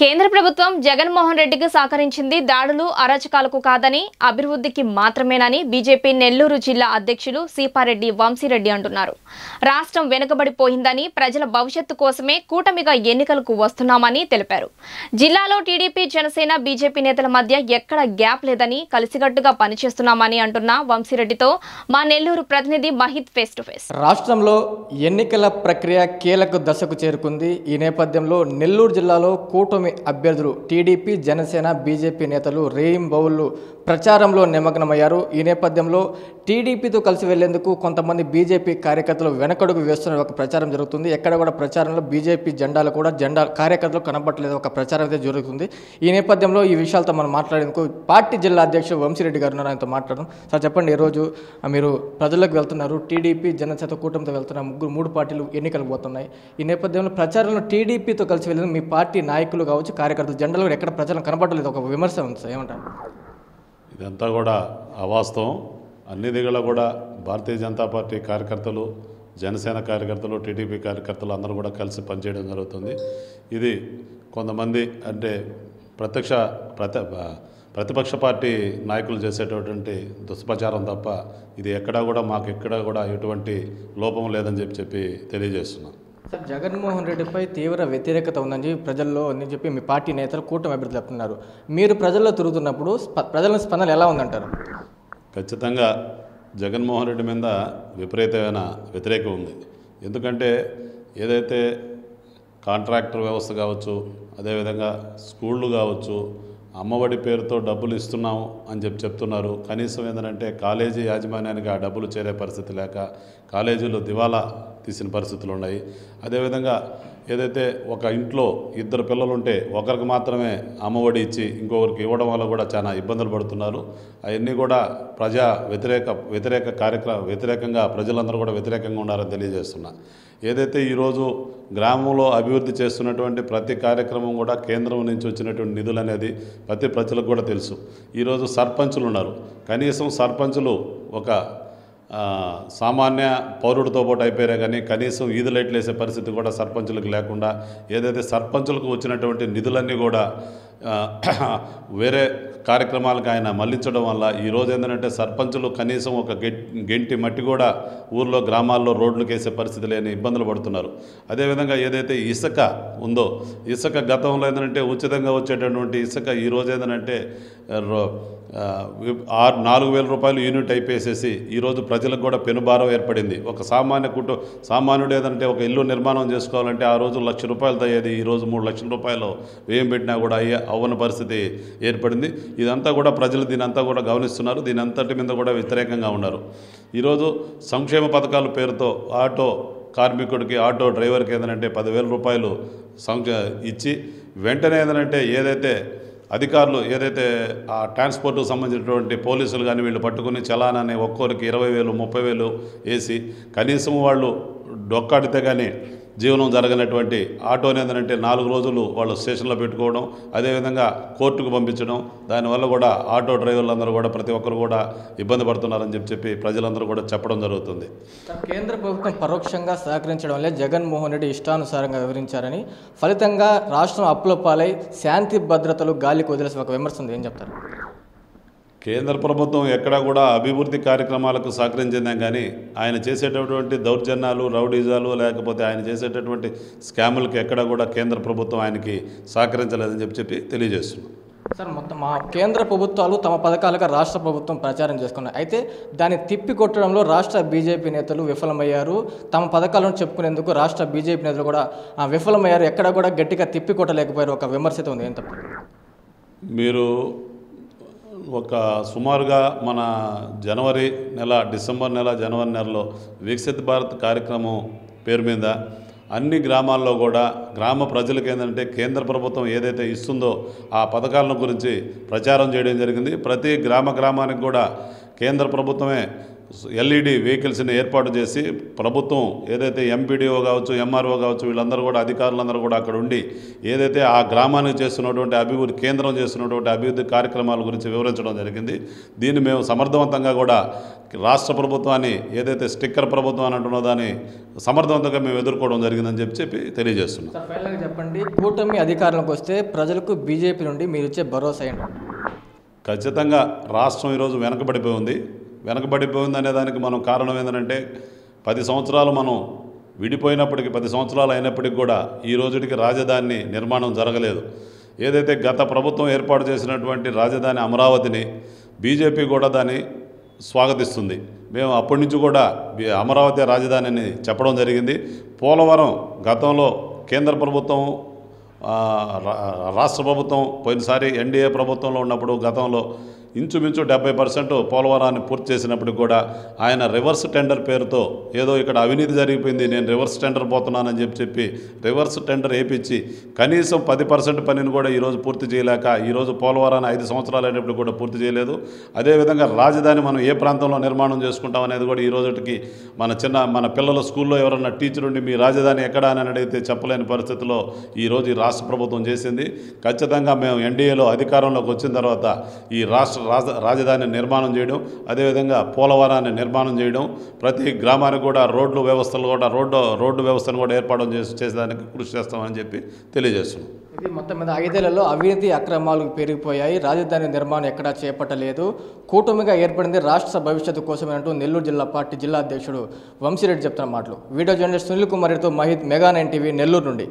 కేంద్ర ప్రభుత్వం జగన్మోహన్ రెడ్డికి సహకరించింది దాడులు అరాచకాలకు కాదని అభివృద్ధికి మాత్రమేనని బీజేపీ నెల్లూరు జిల్లా అధ్యక్షులు సీపారెడ్డి వంశీరెడ్డి అంటున్నారు. రాష్ట్రం వెనుకబడిపోయిందని ప్రజల భవిష్యత్తు కోసమే కూటమిగా ఎన్నికలకు వస్తున్నామని తెలిపారు. జిల్లాలో టీడీపీ జనసేన బీజేపీ నేతల మధ్య ఎక్కడ గ్యాప్ లేదని కలిసికట్టుగా పనిచేస్తున్నామని అంటున్న వంశీరెడ్డితో మా నెల్లూరు ప్రతినిధి మహిత్ ఫేస్ టు ఫేస్. రాష్ట్రంలో ఎన్నికల ప్రక్రియ కీలక దశకు చేరుకుంది. ఈ నేపథ్యంలో నెల్లూరు జిల్లాలో కూటమి అభ్యర్థులు టీడీపీ జనసేన బీజేపీ నేతలు రేయింబౌళ్లు ప్రచారంలో నిమగ్నమయ్యారు. ఈ నేపథ్యంలో టీడీపీతో కలిసి వెళ్లేందుకు కొంతమంది బీజేపీ కార్యకర్తలు వెనకడుగు వేస్తున్న ఒక ప్రచారం జరుగుతుంది. ఎక్కడ కూడా ప్రచారంలో బీజేపీ జెండా కార్యకర్తలు కనబట్టలేదు, ఒక ప్రచారం అయితే జరుగుతుంది. ఈ నేపథ్యంలో ఈ విషయాలతో మనం మాట్లాడేందుకు పార్టీ జిల్లా అధ్యక్షుడు వంశీరెడ్డి గారు ఉన్నారు. ఆయనతో మాట్లాడడం. సార్ చెప్పండి, ఈరోజు మీరు ప్రజలకు వెళ్తున్నారు, టీడీపీ జనసేన కూటమితో వెళ్తున్నారు, మూడు పార్టీలు ఎన్నికలకు పోతున్నాయి. ఈ నేపథ్యంలో ప్రచారంలో టీడీపీతో కలిసి వెళ్ళిన మీ పార్టీ నాయకులు కావచ్చు, కార్యకర్తలు జెండాలు కూడా ఎక్కడ ప్రచారం కనబడలేదు, ఒక విమర్శ ఉంది సార్, ఏమంటారు? ఇదంతా కూడా అవాస్తవం. అన్ని దిగుల కూడా భారతీయ జనతా పార్టీ కార్యకర్తలు, జనసేన కార్యకర్తలు, టీడీపీ కార్యకర్తలు అందరూ కూడా కలిసి పనిచేయడం జరుగుతుంది. ఇది కొంతమంది అంటే ప్రతిపక్ష పార్టీ నాయకులు చేసేటటువంటి దుష్ప్రచారం తప్ప ఇది మాకు ఎక్కడా కూడా ఎటువంటి లోపం లేదని చెప్పి తెలియజేస్తున్నాం. సార్, జగన్మోహన్ రెడ్డిపై తీవ్ర వ్యతిరేకత ఉందని ప్రజల్లో అని చెప్పి మీ పార్టీ నేతలు కూటమి అభ్యర్థులు చెప్తున్నారు. మీరు ప్రజల్లో తిరుగుతున్నప్పుడు ప్రజల స్పందన ఎలా ఉందంటారు? ఖచ్చితంగా జగన్మోహన్ రెడ్డి మీద విపరీతమైన వ్యతిరేకం ఉంది. ఎందుకంటే ఏదైతే కాంట్రాక్టర్ వ్యవస్థ కావచ్చు, అదేవిధంగా స్కూళ్ళు కావచ్చు, అమ్మఒడి పేరుతో డబ్బులు ఇస్తున్నాము అని చెప్తున్నారు. కనీసం ఏంటంటే కాలేజీ యాజమాన్యానికి ఆ డబ్బులు చేరే పరిస్థితి లేక కాలేజీలు దివాలా తీసిన పరిస్థితులు ఉన్నాయి. అదేవిధంగా ఏదైతే ఒక ఇంట్లో ఇద్దరు పిల్లలు ఉంటే ఒకరికి మాత్రమే అమ్మఒడి ఇచ్చి ఇంకొకరికి ఇవ్వడం వల్ల కూడా చాలా ఇబ్బందులు పడుతున్నారు. అవన్నీ కూడా ప్రజా వ్యతిరేకంగా ప్రజలందరూ కూడా వ్యతిరేకంగా ఉన్నారని తెలియజేస్తున్నా. ఏదైతే ఈరోజు గ్రామంలో అభివృద్ధి చేస్తున్నటువంటి ప్రతి కార్యక్రమం కూడా కేంద్రం నుంచి వచ్చినటువంటి నిధులు అనేది ప్రతి ప్రజలకు కూడా తెలుసు. ఈరోజు సర్పంచులు ఉన్నారు. కనీసం సర్పంచులు ఒక సామాన్య పౌరుడితో పాటు అయిపోయారే కానీ కనీసం ఈదు లైట్లు వేసే పరిస్థితి కూడా సర్పంచులకు లేకుండా ఏదైతే సర్పంచులకు వచ్చినటువంటి నిధులన్నీ కూడా వేరే కార్యక్రమాలకు ఆయన మళ్లించడం వల్ల ఈరోజు ఏంటంటే సర్పంచులు కనీసం ఒక గెంటి మట్టి కూడా ఊర్లో గ్రామాల్లో రోడ్లకు వేసే పరిస్థితి లేని ఇబ్బందులు పడుతున్నారు. అదేవిధంగా ఏదైతే ఇసుక ఉందో, ఇసుక గతంలో ఏంటంటే ఉచితంగా వచ్చేటటువంటి ఇసుక ఈరోజు ఏంటంటే 4,000 రూపాయలు యూనిట్ అయిపోయేసేసి ఈరోజు ప్రజలకు కూడా పెనుభారం ఏర్పడింది. ఒక సామాన్యుడు ఏదంటే ఒక ఇల్లు నిర్మాణం చేసుకోవాలంటే ఆ రోజు ₹1,00,000 అయ్యేది, ఈరోజు ₹3,00,000 వ్యయం పెట్టినా కూడా అవ్వని పరిస్థితి ఏర్పడింది. ఇదంతా కూడా ప్రజలు దీనంతా కూడా గమనిస్తున్నారు. దీని అంతటి మీద కూడా వ్యతిరేకంగా ఉన్నారు. ఈరోజు సంక్షేమ పథకాల పేరుతో ఆటో కార్మికుడికి, ఆటో డ్రైవర్కి ఏంటంటే ₹10,000 ఇచ్చి వెంటనే ఏంటంటే ఏదైతే అధికారులు ఏదైతే ఆ ట్రాన్స్పోర్ట్కు సంబంధించినటువంటి పోలీసులు కానీ వీళ్ళు పట్టుకుని చలానాన్ని ఒక్కొరికి 20,000 30,000 వేసి కనీసం వాళ్ళు డొక్కాడితే కానీ జీవనం జరగనటువంటి ఆటోని ఏంటంటే 4 రోజులు వాళ్ళు స్టేషన్లో పెట్టుకోవడం, అదేవిధంగా కోర్టుకు పంపించడం, దానివల్ల కూడా ఆటో డ్రైవర్లందరూ కూడా ప్రతి ఒక్కరు కూడా ఇబ్బంది పడుతున్నారని చెప్పి ప్రజలందరూ కూడా చెప్పడం జరుగుతుంది. కేంద్ర ప్రభుత్వం పరోక్షంగా సహకరించడం వల్లే జగన్మోహన్ రెడ్డి ఇష్టానుసారంగా వివరించారని, ఫలితంగా రాష్ట్రం అప్పుల పాలై శాంతి భద్రతలు గాలికి వదిలేసిన ఒక విమర్శ ఉంది, ఏం చెప్తారు? కేంద్ర ప్రభుత్వం ఎక్కడా కూడా అభివృద్ధి కార్యక్రమాలకు సహకరించిందే కానీ ఆయన చేసేటటువంటి దౌర్జన్యాలు, రౌడీజాలు, లేకపోతే ఆయన చేసేటటువంటి స్కాములకి ఎక్కడా కూడా కేంద్ర ప్రభుత్వం ఆయనకి సహకరించలేదని చెప్పి తెలియజేస్తున్నాం. సార్, మొత్తం మా కేంద్ర ప్రభుత్వాలు తమ పథకాలుగా రాష్ట్ర ప్రభుత్వం ప్రచారం చేసుకున్నాయి. అయితే దాన్ని తిప్పికొట్టడంలో రాష్ట్ర బీజేపీ నేతలు విఫలమయ్యారు. తమ పథకాలను చెప్పుకునేందుకు రాష్ట్ర బీజేపీ నేతలు కూడా విఫలమయ్యారు. ఎక్కడ కూడా గట్టిగా తిప్పికొట్టలేకపోయారు, ఒక విమర్శత ఉంది, ఏం తప్ప? మీరు సుమారుగా మన డిసెంబర్ నెల జనవరి నెలలో వికసిత్ భారత్ కార్యక్రమం పేరు మీద అన్ని గ్రామాల్లో కూడా గ్రామ ప్రజలకు ఏంటంటే కేంద్ర ప్రభుత్వం ఏదైతే ఇస్తుందో ఆ పథకాలను గురించి ప్రచారం చేయడం జరిగింది. ప్రతి గ్రామానికి కూడా కేంద్ర ప్రభుత్వమే ఎల్ఈడి వెహికల్స్ని ఏర్పాటు చేసి ప్రభుత్వం ఏదైతే ఎంపీడీఓ కావచ్చు, ఎంఆర్ఓ కావచ్చు, వీళ్ళందరూ కూడా అధికారులందరూ కూడా అక్కడ ఉండి ఏదైతే ఆ గ్రామానికి చేస్తున్నటువంటి అభివృద్ధి, కేంద్రం చేస్తున్నటువంటి అభివృద్ధి కార్యక్రమాల గురించి వివరించడం జరిగింది. దీన్ని మేము సమర్థవంతంగా కూడా రాష్ట్ర ప్రభుత్వాన్ని ఏదైతే స్టిక్కర్ ప్రభుత్వం అని అంటున్నదో దాన్ని సమర్థవంతంగా మేము ఎదుర్కోవడం జరిగిందని చెప్పి తెలియజేస్తున్నాం. సార్, ఫైనల్గా చెప్పండి, కూటమి అధికారంలోకి వస్తే ప్రజలకు బీజేపీ నుండి మీరు ఇచ్చే భరోసా ఏంటి? ఖచ్చితంగా రాష్ట్రం ఈరోజు వెనకబడిపోయింది అనే దానికి మనం కారణం ఏంటంటే 10 సంవత్సరాలు మనం విడిపోయినప్పటికీ 10 సంవత్సరాలు అయినప్పటికీ కూడా ఈ రోజుకి రాజధాని నిర్మాణం జరగలేదు. ఏదైతే గత ప్రభుత్వం ఏర్పాటు చేసినటువంటి రాజధాని అమరావతిని బీజేపీ కూడా దాన్ని స్వాగతిస్తుంది. మేము అప్పటి నుంచి కూడా అమరావతి రాజధానిని చెప్పడం జరిగింది. పోలవరం గతంలో కేంద్ర ప్రభుత్వం, రాష్ట్ర ప్రభుత్వం పోయినసారి ఎన్డీఏ ప్రభుత్వంలో ఉన్నప్పుడు గతంలో ఇంచుమించు 70% పోలవరాన్ని పూర్తి చేసినప్పటికి కూడా ఆయన రివర్స్ టెండర్ పేరుతో ఏదో ఇక్కడ అవినీతి జరిగిపోయింది, నేను రివర్స్ టెండర్ పోతున్నానని చెప్పి రివర్స్ టెండర్ వేయించి కనీసం 10% పనిని కూడా ఈరోజు పూర్తి చేయలేక ఈరోజు పోలవరాన్ని 5 సంవత్సరాలు అయినప్పుడు కూడా పూర్తి చేయలేదు. అదేవిధంగా రాజధాని మనం ఏ ప్రాంతంలో నిర్మాణం చేసుకుంటాం అనేది కూడా ఈ రోజుకి మన పిల్లల స్కూల్లో ఎవరన్నా టీచర్ ఉండి మీ రాజధాని ఎక్కడ అని అడిగితే చెప్పలేని పరిస్థితిలో ఈరోజు ఈ రాష్ట్ర ప్రభుత్వం చేసింది. ఖచ్చితంగా మేము ఎన్డీఏలో అధికారంలోకి వచ్చిన తర్వాత ఈ రాజధాని నిర్మాణం చేయడం, అదేవిధంగా పోలవరాన్ని నిర్మాణం చేయడం, ప్రతి గ్రామానికి కూడా రోడ్డు వ్యవస్థను కూడా ఏర్పాటు చేసేదానికి కృషి చేస్తామని చెప్పి తెలియజేస్తున్నాం. ఇది మొత్తం మీద 5 ఏళ్లలో అవినీతి అక్రమాలు పెరిగిపోయాయి, రాజధాని నిర్మాణం ఎక్కడా చేపట్టలేదు, కూటమిగా ఏర్పడింది రాష్ట్ర భవిష్యత్తు కోసమే అంటూ నెల్లూరు జిల్లా పార్టీ జిల్లా అధ్యక్షుడు వంశీరెడ్డి చెప్తున్న మాటలు. వీడియో జర్నలిస్ట్ సునీల్ కుమార్ రెడ్డితో మహిత్, మెగా 9 టీవీ, నెల్లూరు నుండి.